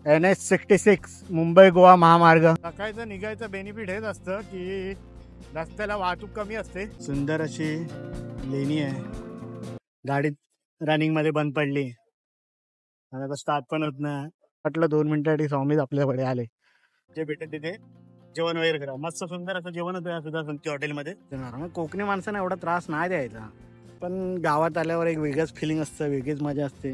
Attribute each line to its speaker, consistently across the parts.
Speaker 1: NH66 Mumbai Goa महामार्ग. सकाळचं निघायचं बेनिफिट हेच असतं की रस्त्याला वाहतूक कमी असते. सुंदर अशी लेणी आहे. गाडी रनिंग मध्ये बंद पडली, आता स्टार्ट पण होत नाही. म्हटलं 2 मिनिटासाठी स्वामीच आपल्याकडे आले. जे भेटेल तिथे जेवण वगैरे करा. मस्त सुंदर असं जेवण होतं सुद्धा संती हॉटेलमध्ये. कोकणी माणसांना एवढा त्रास नाही द्यायचा, पण गावात आल्यावर एक वेगळंच फिलिंग असतं, वेगळीच मजा असते.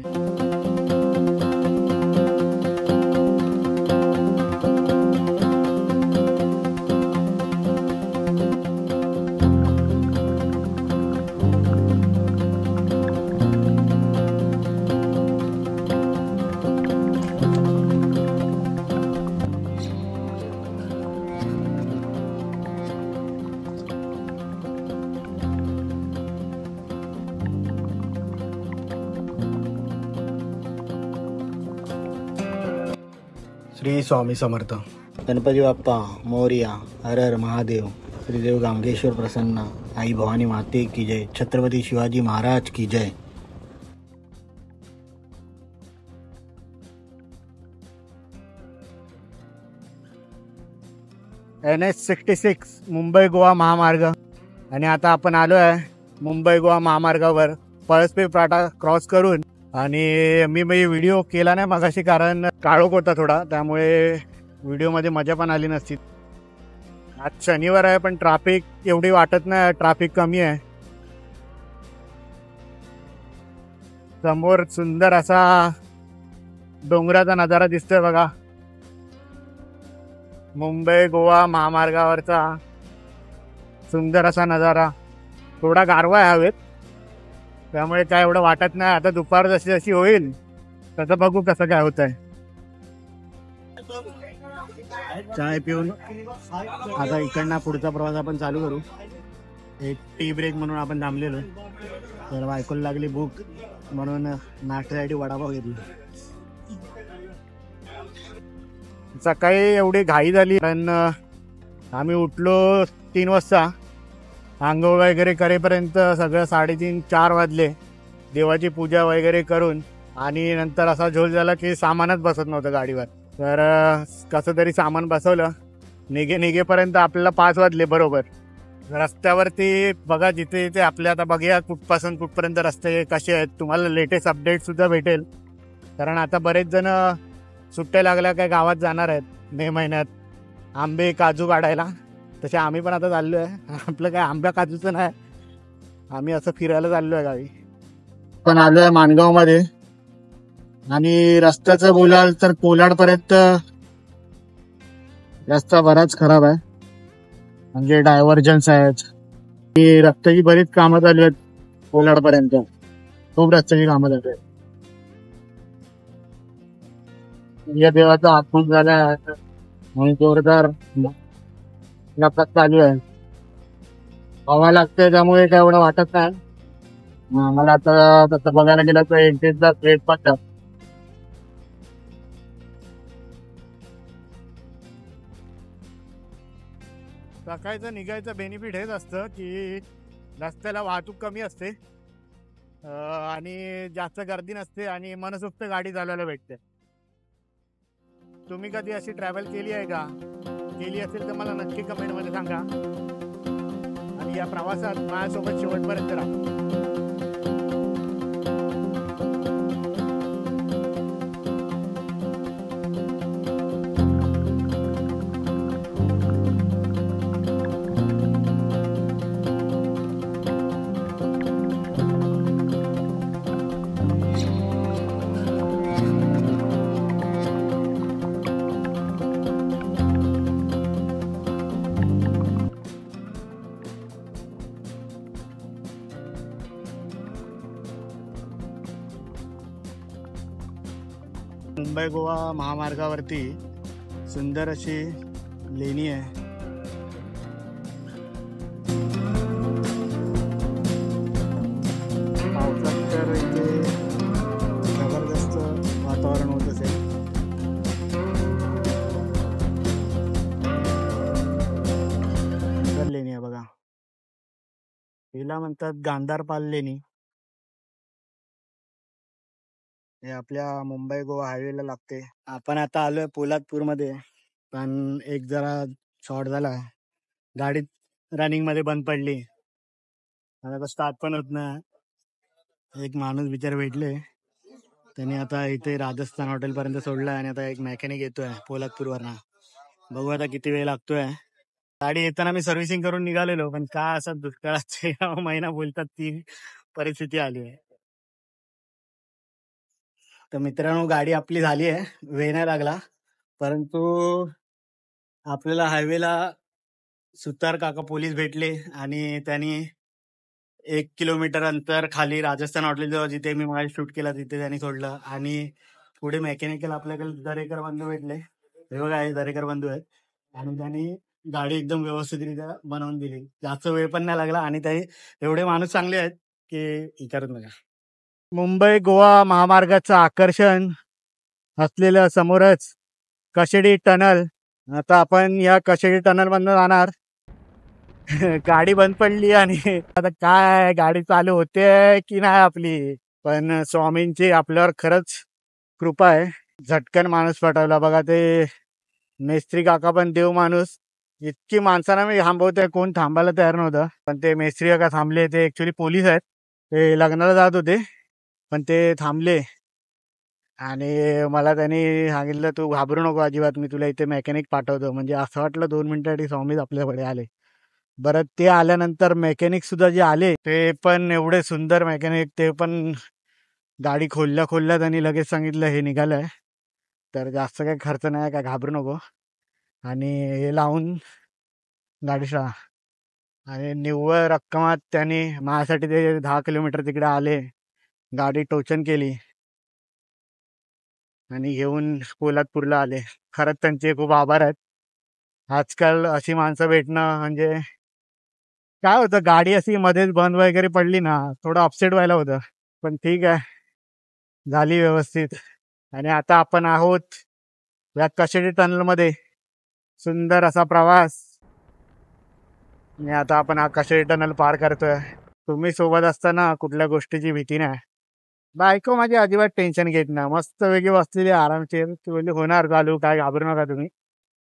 Speaker 1: श्री स्वामी समर्थ. गणपती बाप्पा मोरया. हर हर महादेव. श्रीदेव गांगेश्वर प्रसन्न. आई भवानी माते की जय. छत्रपती शिवाजी महाराज की जय. NH66 मुंबई गोवा महामार्ग. आणि आता आपण आलो आहे मुंबई गोवा महामार्गावर. पळसपे फाटा क्रॉस करून. आणि मी व्हिडिओ केला नाही मगाशी, कारण काळोख होता थोडा, त्यामुळे व्हिडिओमध्ये मजा पण आली नसती. आज शनिवार आहे पण ट्रॅफिक एवढी वाटत नाही, ट्रॅफिक कमी आहे. समोर सुंदर असा डोंगराचा नजारा दिसतोय बघा. मुंबई गोवा महामार्गावरचा सुंदर असा नजारा. थोडा गारवा आहे हवेत, त्यामुळे काय एवढं वाटत नाही. आता दुपार जशी जशी होईल तसं बघू कसं काय होत आहे. चाय पिऊन आता इकडनं पुढचा प्रवास आपण चालू करू. एक टी ब्रेक म्हणून आपण थांबलेलो, तर बायकोला लागली भूक म्हणून नाश्त्यासाठी वडापाव घेतली. सकाळी एवढी घाई झाली कारण आम्ही उठलो 3 वाजता. आंघोळ वगैरे करेपर्यंत सगळं 3:30-4 वाजले. देवाची पूजा वगैरे करून आणि नंतर असा झोल झाला की सामानच बसत नव्हतं गाडीवर. तर कसं तरी सामान बसवलं. निघेपर्यंत आपल्याला 5 वाजले बरोबर. रस्त्यावरती बघा जिथे जिथे आपल्या आता बघूया कुठपासून कुठपर्यंत रस्ते कसे आहेत. तुम्हाला लेटेस्ट अपडेट सुद्धा भेटेल, कारण आता बरेच जण सुट्ट्या लागल्या काय गावात जाणार आहेत मे महिन्यात आंबे काजू काढायला. तसे आम्ही पण आता चाललो आहे. आपलं काय आंब्या काजूचं नाही, आम्ही असं फिरायला चाललो आहे गावी. पण आलो आहे माणगावमध्ये. आणि रस्त्याचं बोलाल तर कोलाडपर्यंत रस्ता बराच खराब आहे, म्हणजे डायव्हर्जन्स आहेत. रस्त्याची बरीच कामं चालू आहेत कोलाडपर्यंत. खूप रस्त्याची कामं चालू आहेत. या देवाचा आत्मन झाला आणि जोरदार चालू आहे. हवा लागते त्यामुळे काय एवढं वाटत नाही. मला आता तसं बघायला गेलं तर 1-1.5 तास वेट पडतात. सकाळचं निघायचं बेनिफिट हेच असतं की रस्त्याला वाहतूक कमी असते आणि जास्त गर्दी नसते आणि मनसोक्त गाडी चालवायला भेटते. तुम्ही कधी अशी ट्रॅव्हल केली आहे का? केली असेल तर मला नक्की कमेंटमध्ये सांगा. आणि या प्रवासात माझ्यासोबत शेवटपर्यंत राहा. मुंबई गोवा महामार्गावरती सुंदर अशी लेणी आहे. पावसात तर इथे जबरदस्त वातावरण होत असेल. सुंदर लेणी आहे बघा. हिला म्हणतात गांधारपाल लेणी. हे आपल्या मुंबई गोवा हायवेला लागते. आपण आता आलोय पोलादपूर मध्ये, पण एक जरा शॉर्ट झाला, गाडी रनिंग मध्ये बंद पडली, आता स्टार्ट पण होत ना. एक माणूस बिचार भेटले, त्याने आता इथे राजस्थान हॉटेल पर्यंत सोडलाय आणि आता एक मेकॅनिक येतोय पोलादपूर वरना. बघू आता किती वेळ लागतोय. गाडी येताना मी सर्व्हिसिंग करून निघालेलो, पण का असं दुष्काळाचा महिना बोलतात ती परिस्थिती आली आहे. तर मित्रांनो, गाडी आपली झाली आहे, वेळ नाही लागला, परंतु आपल्याला हायवेला सुतार काका पोलीस भेटले आणि त्यांनी 1 किलोमीटर अंतर खाली राजस्थान हॉटेल जिथे मी माझ्या शूट केला तिथे त्यांनी सोडलं. आणि पुढे मेकॅनिकल आपल्याकडे दरेकर बंधू भेटले, हे बघा हे दरेकर बंधू आहेत, आणि त्यांनी गाडी एकदम व्यवस्थितरित्या बनवून दिली. जास्त वेळ पण नाही लागला आणि ते एवढे माणूस चांगले आहेत की विचारत नका. मुंबई गोवा महामार्गाचं आकर्षण असलेलं समोरच कशेडी टनल. आता आपण या कशेडी टनल मधनं जाणार. गाडी बंद पडली आणि आता काय गाडी चालू होते की नाही आपली, पण स्वामींची आपल्यावर खरंच कृपा आहे. झटकन माणूस पाठवला बघा. ते मेस्त्री काका पण देव माणूस. इतकी माणसांना मी थांबवते, कोण थांबायला तयार नव्हतं, पण ते मेस्त्री काका थांबले. ते ऍक्च्युली पोलीस आहेत, ते लग्नाला जात होते पण ते थांबले आणि मला त्यांनी सांगितलं तू घाबरू नको अजिबात, मी तुला इथे मेकॅनिक पाठवतो. म्हणजे असं वाटलं 2 मिनिटासाठी स्वामीच आपल्याकडे आले. बरं, ते आल्यानंतर मेकॅनिक सुद्धा जे आले ते पण एवढे सुंदर मेकॅनिक. ते पण गाडी खोलल्या खोलल्या त्यांनी लगेच सांगितलं हे निघालंय, तर जास्त काही खर्च नाही, काय घाबरू नको. आणि हे लावून गाडी शाळा आणि निव्वळ रक्कमात त्यांनी माझ्यासाठी ते 10 किलोमीटर तिकडे आले, गाडी टोचन केली आणि घेऊन पोलादपूरला आले. खरंच त्यांचे खूप आभार आहेत. आजकाल अशी माणसं भेटणं म्हणजे काय होतं, गाडी अशी मध्येच बंद वगैरे पडली ना, थोडं अपसेट व्हायला होतं, पण ठीक आहे, झाली व्यवस्थित. आणि आता आपण आहोत या कशेडी टनल मध्ये. सुंदर असा प्रवास, आणि आता आपण हा कशेडी टनल पार करतोय. तुम्ही सोबत असताना कुठल्या गोष्टीची भीती नाही. बायको माझी अजिबात टेन्शन घेत नाही, मस्त वेगळी बसलेली आरामशीर. ती बोलली होणार चालू, काय घाबरू नका तुम्ही.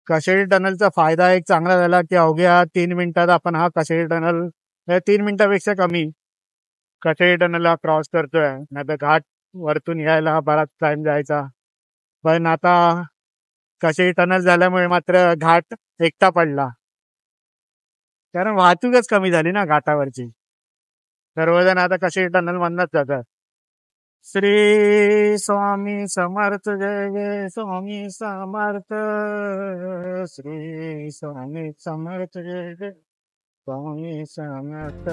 Speaker 1: कशेडी टनलचा फायदा एक चांगला झाला की अवघ्या 3 मिनिटात आपण हा कशेडी टनल, 3 मिनिटापेक्षा कमी कशेडी टनलला क्रॉस करतोय. नाही तर घाट वरतून यायला बराच टाइम जायचा, पण आता कशेडी टनल झाल्यामुळे मात्र घाट एकटा पडला, कारण वाहतूकच कमी झाली ना घाटावरची. सर्वजण आता कशेडी टनल मधनच जातात. श्री स्वामी समर्थ, जय जय स्वामी समर्थ. श्री स्वामी समर्थ, जय जय स्वामी समर्थ.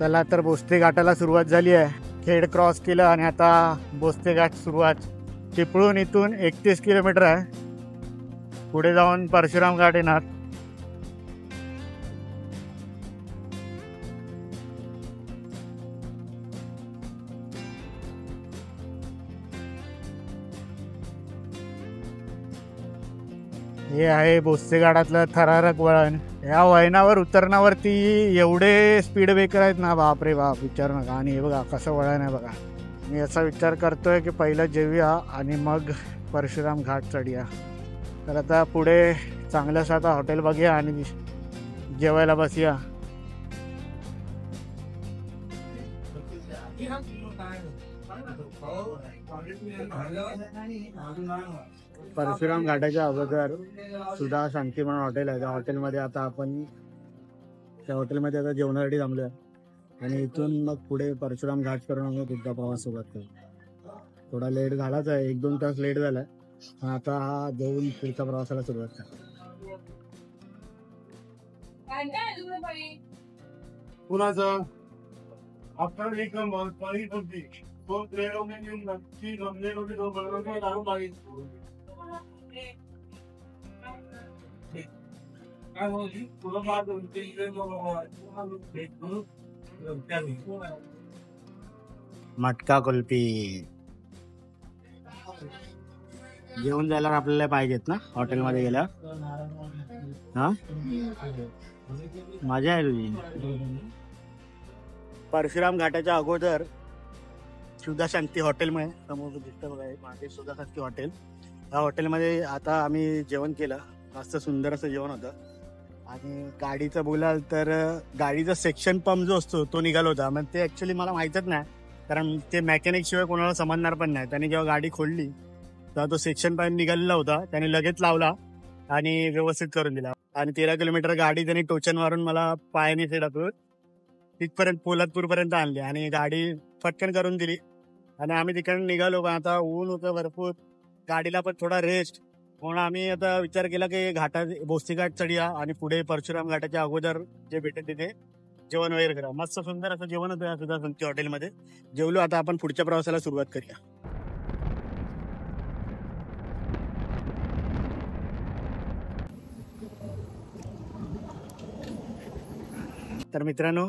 Speaker 1: चला तर बोस्ते घाटाला सुरुवात झाली आहे. खेड क्रॉस केलं आणि आता बोस्ते घाट सुरुवात. चिपळूण इथून 31 किलोमीटर आहे. पुढे जाऊन परशुराम घाट येणार. हे आहे बोस्ते घाटातलं थरारक वळण. या वळणावर उतरण्यावरती एवढे स्पीड ब्रेकर आहेत ना, बापरे बाप, विचारू नका. आणि हे बघा कसं वळण आहे बघा. मी असा विचार करतोय की पहिलं जेवूया आणि मग परशुराम घाट चढूया. तर आता पुढे चांगलंसं आता हॉटेल बघूया आणि जेवायला बसूया. परशुराम घाटाच्या अगोदर सुधा शांती म्हणून हॉटेल आहे. त्या हॉटेलमध्ये आता आपण आता जेवणासाठी थांबलोय आणि इथून मग पुढे परशुराम घाट करून आम्ही पुढचा प्रवास सोबत करू. थोडा लेट झालाच आहे, 1-2 तास लेट झालाय. आता हा जेवून पुढच्या प्रवासाला सुरुवात करा. कुणाचं आपल्याला एक मटका कुल्फी जेवण जायला आपल्याला पाहिजेत ना हॉटेलमध्ये गेल्या. हा मजा आहे तुझी. परशुराम घाटाच्या अगोदर सुधा शांती हॉटेलमध्ये समोर दिसतं बघा मागे सुधा शांती हॉटेल. या हॉटेलमध्ये आता आम्ही जेवण केलं. मस्त सुंदर असं जेवण होतं. आणि गाडीचं बोलाल तर गाडीचा सेक्शन पंप जो असतो तो निघाला होता. मग ते ॲक्च्युली मला माहीतच नाही, कारण ते मेकॅनिक शिवाय कोणाला समजणार पण नाही. त्याने जेव्हा गाडी खोलली तेव्हा तो सेक्शन पंप निघालेला होता. त्याने लगेच लावला आणि व्यवस्थित करून दिला. आणि 13 किलोमीटर गाडी त्यांनी टोचन मारून मला पायाने टाकून तिथपर्यंत पोलादपूरपर्यंत आणली आणि गाडी फटकन करून दिली. आणि आम्ही तिकडून निघालो. पण आता ऊन होतं भरपूर, गाडीला पण थोडा रेस्ट म्हणून आम्ही आता विचार केला की घाटात बोस्ती घाट चढूया आणि पुढे परशुराम घाटाच्या अगोदर जे भेटेल तिथे जेवण वगैरे करा. मस्त सुंदर असं जेवण होतं सुद्धा संती हॉटेलमध्ये. जेवलो. आता आपण पुढच्या प्रवासाला सुरुवात करूया. तर मित्रांनो,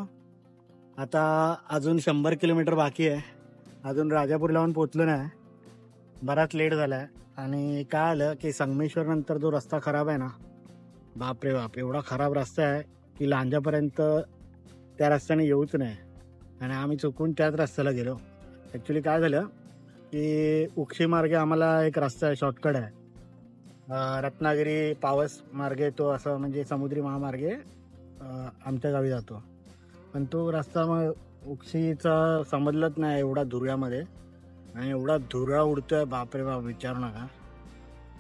Speaker 1: आता अजून 100 किलोमीटर बाकी आहे. अजून राजापूरला पण पोचलो नाही. बराच लेट झालाय. आणि काय आलं की संगमेश्वर नंतर जो रस्ता खराब आहे ना, बापरे बाप, एवढा खराब रस्ता आहे की लांजापर्यंत त्या रस्त्याने येऊच नाही. आणि आम्ही चुकून त्याच रस्त्याला गेलो. ॲक्च्युली काय झालं की उक्षी मार्गे आम्हाला एक रस्ता आहे, शॉर्टकट आहे. रत्नागिरी पावस मार्गे तो असं म्हणजे समुद्री महामार्गे आमच्या गावी जातो. पण तो रस्ता मग उक्षीचा समजलंच नाही एवढा धुऱ्यामध्ये. आणि एवढा धुरा उडतोय बापरे बाप, विचारू नका.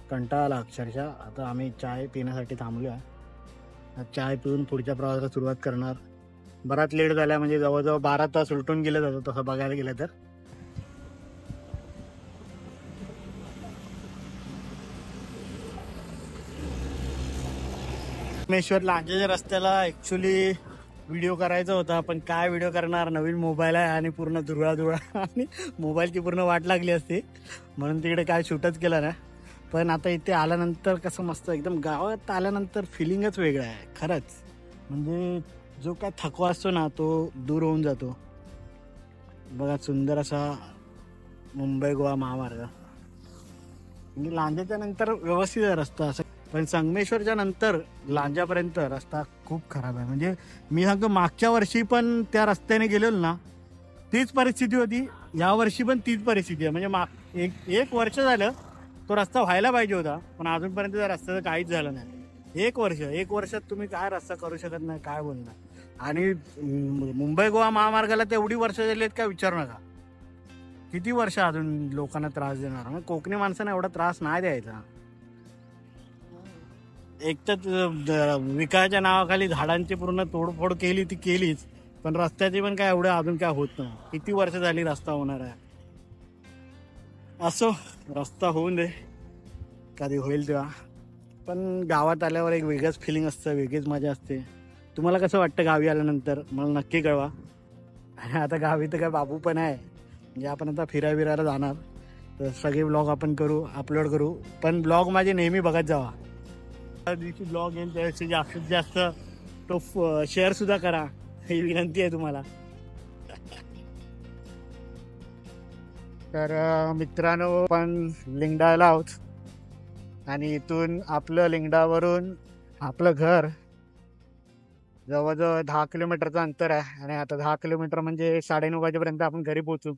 Speaker 1: कंटाळा आला अक्षरशः. आता आम्ही चाय पिण्यासाठी थांबलो आहे. चाय पिऊन पुढच्या प्रवासाला सुरुवात करणार. बराच लेट झाला, म्हणजे जवळजवळ 12 तास उलटून गेले जातो तसं बघायला गेलं तर. संगमेश्वर लांजाच्या रस्त्याला ॲक्च्युली व्हिडिओ करायचा होता, पण काय व्हिडिओ करणार, नवीन मोबाईल आहे आणि पूर्ण धुळा आणि मोबाईलची पूर्ण वाट लागली असती, म्हणून तिकडे काय शूटच केलं ना. पण आता इथे आल्यानंतर कसं मस्त एकदम गावात आल्यानंतर फिलिंगच वेगळं आहे खरंच. म्हणजे जो काय थकवा असतो ना तो दूर होऊन जातो. बघा सुंदर असा मुंबई गोवा महामार्ग. म्हणजे लांजाच्या नंतर व्यवस्थित आहे रस्ता असं, पण संगमेश्वरच्या नंतर लांजापर्यंत रस्ता खूप खराब आहे. म्हणजे मी सांगतो मागच्या वर्षी पण त्या रस्त्याने गेलेलो ना, तीच परिस्थिती होती. या वर्षी पण तीच परिस्थिती आहे. म्हणजे एक वर्ष झालं तो रस्ता व्हायला पाहिजे होता, पण अजूनपर्यंत त्या रस्त्याचं काहीच झालं नाही. एक वर्षात तुम्ही काय रस्ता करू शकत नाही, काय बोलणार. आणि मुंबई गोवा महामार्गाला तेवढी वर्ष झाली आहेत का विचारू नका. किती वर्ष अजून लोकांना त्रास देणार. म्हणजे कोकणी माणसांना एवढा त्रास नाही द्यायचा. एक तर विकायच्या नावाखाली झाडांची पूर्ण तोडफोड केली ती केलीच, पण रस्त्याची पण काय एवढं अजून काय होत नाही. किती वर्ष झाली रस्ता होणार आहे. असो, रस्ता होऊन दे, कधी होईल तेव्हा. पण गावात आल्यावर एक वेगळंच फिलिंग असतं, वेगळीच मजा असते. तुम्हाला कसं वाटतं गावी आल्यानंतर मला नक्की कळवा. आणि आता गावी तर काय बाबू पण आहे, म्हणजे आपण आता फिरायला जाणार, तर सगळे ब्लॉग आपण करू, अपलोड करू. पण ब्लॉग माझे नेहमी बघत जावा. त्या दिवशी ब्लॉग येईल त्या दिवशी जास्तीत जास्त तो शेअर सुद्धा करा, ही विनंती आहे तुम्हाला. तर मित्रांनो, पण लिंगडाला आहोत आणि इथून आपलं लिंगडावरून आपलं घर जवळजवळ 10 किलोमीटरचं अंतर आहे. आणि आता 10 किलोमीटर म्हणजे 9:30 वाजेपर्यंत आपण घरी पोहोचू.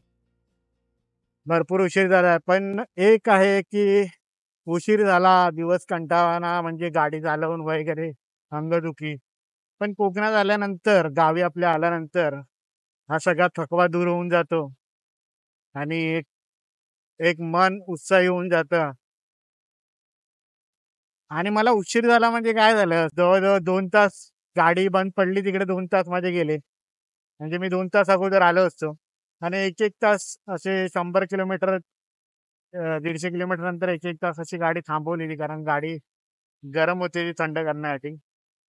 Speaker 1: भरपूर उशीर झाला, पण एक आहे की उशीर झाला, दिवस कंटाळवाणा, म्हणजे गाडी चालवून वगैरे अंगदुखी. पण कोकणात आल्यानंतर, गावी आपल्या आल्यानंतर हा सगळा थकवा दूर होऊन जातो आणि एक एक मन उत्साही होऊन जातं. आणि मला उशीर झाला म्हणजे काय झालं, जवळजवळ 2 तास गाडी बंद पडली तिकडे, 2 तास माझे गेले. म्हणजे मी 2 तास अगोदर आलो असतो. आणि एक एक तास असे 100 किलोमीटर 150 किलोमीटर नंतर एक एक तास अशी गाडी थांबवलेली, कारण गाडी गरम होते ती थंड करण्यासाठी.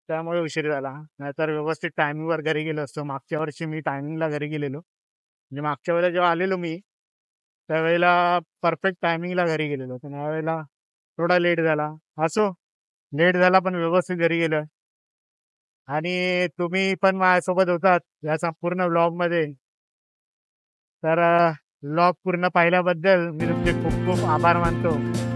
Speaker 1: त्यामुळे उशीर झाला, नाहीतर व्यवस्थित टायमिंगवर घरी गेलो असतो. मागच्या वर्षी मी टायमिंगला घरी गेलेलो. म्हणजे मागच्या वेळेला जेव्हा आलेलो मी त्यावेळेला परफेक्ट टायमिंगला घरी गेलेलो, पण यावेळेला थोडा लेट झाला. असो, लेट झाला पण व्यवस्थित घरी गेलो. आणि तुम्ही पण माझ्यासोबत होतात या संपूर्ण व्लॉग मध्ये. तर व्लॉग पूर्ण पाहिल्याबद्दल मी तुमचे खूप खूप आभार मानतो.